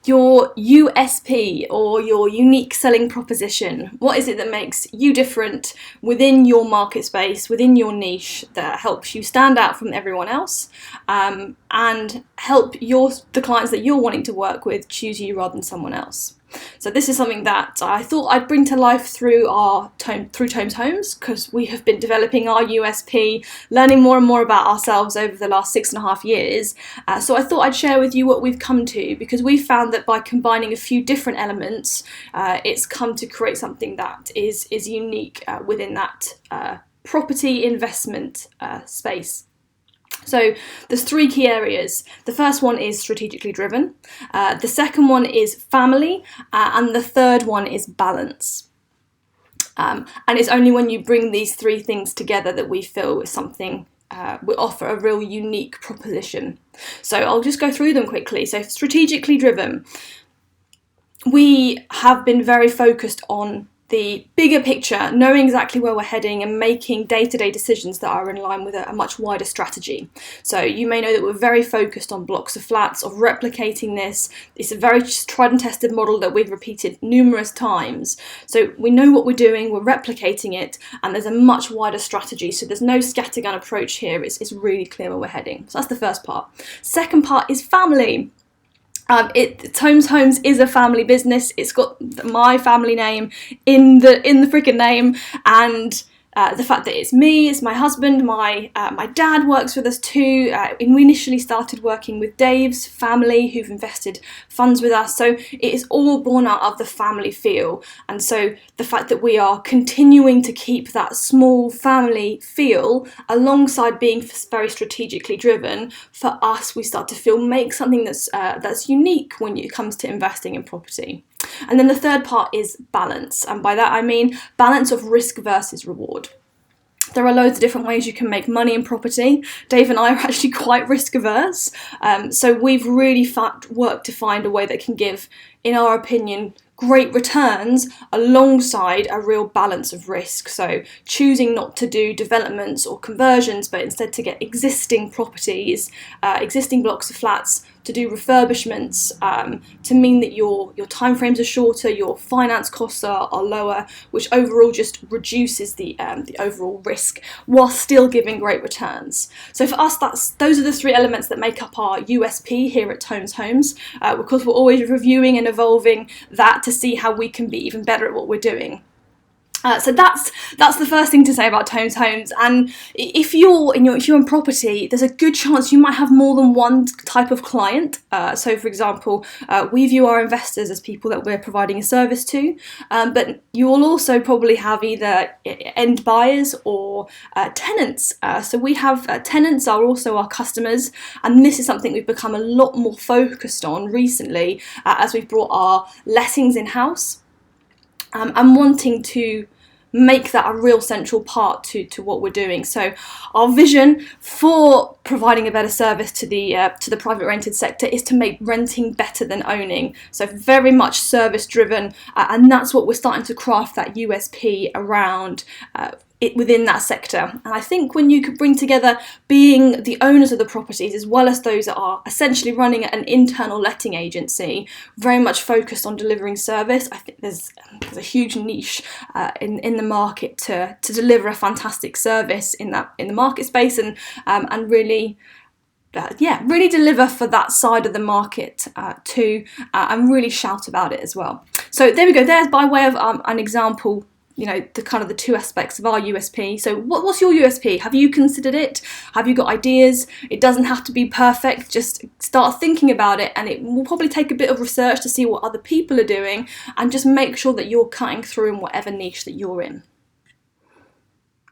your USP, or your unique selling proposition. What is it that makes you different within your market space, within your niche, that helps you stand out from everyone else, and help the clients that you're wanting to work with choose you rather than someone else? So this is something that I thought I'd bring to life through Tomes Homes, because we have been developing our USP, learning more and more about ourselves over the last 6.5 years. So I thought I'd share with you what we've come to, because we found that by combining a few different elements, it's come to create something that is unique within that property investment space. So there's 3 key areas. The first one is strategically driven, the second one is family, and the third one is balance. And it's only when you bring these 3 things together that we feel something we offer a real unique proposition. So I'll just go through them quickly. So strategically driven, we have been very focused on the bigger picture, knowing exactly where we're heading and making day-to-day decisions that are in line with a much wider strategy. So you may know that we're very focused on blocks of flats, of replicating this. It's a very tried and tested model that we've repeated numerous times. So we know what we're doing, we're replicating it, and there's a much wider strategy. So there's no scattergun approach here. It's really clear where we're heading. So that's the first part. Second part is family. Tomes Homes is a family business. It's got my family name in the freaking name, and the fact that it's me, it's my husband, my dad works with us too. We initially started working with Dave's family, who've invested funds with us, so it is all born out of the family feel. And so the fact that we are continuing to keep that small family feel alongside being very strategically driven, for us, we start to feel make something that's unique when it comes to investing in property. And then the third part is balance, and by that I mean balance of risk versus reward. There are loads of different ways you can make money in property. Dave and I are actually quite risk averse, so we've really worked to find a way that can give, in our opinion, great returns alongside a real balance of risk. So choosing not to do developments or conversions, but instead to get existing properties, existing blocks of flats, to do refurbishments, to mean that your timeframes are shorter, your finance costs are lower, which overall just reduces the overall risk while still giving great returns. So for us, those are the 3 elements that make up our USP here at Tomes Homes, because we're always reviewing and evolving that to see how we can be even better at what we're doing. So that's the first thing to say about Tomes Homes. And if you're in property, there's a good chance you might have more than one type of client. So for example, we view our investors as people that we're providing a service to, but you will also probably have either end buyers or tenants. So we have tenants are also our customers, and this is something we've become a lot more focused on recently as we've brought our lettings in-house. And wanting to make that a real central part to what we're doing. So our vision for providing a better service to the private rented sector is to make renting better than owning. So very much service driven, and that's what we're starting to craft that USP around it within that sector. And I think when you could bring together being the owners of the properties as well as those that are essentially running an internal letting agency, very much focused on delivering service, I think there's a huge niche in the market to deliver a fantastic service in the market space, and really really deliver for that side of the market too, and really shout about it as well. So there we go. There's by way of an example, the 2 aspects of our USP. So what's your USP? Have you considered it? Have you got ideas? It doesn't have to be perfect. Just start thinking about it, and it will probably take a bit of research to see what other people are doing, and just make sure that you're cutting through in whatever niche that you're in.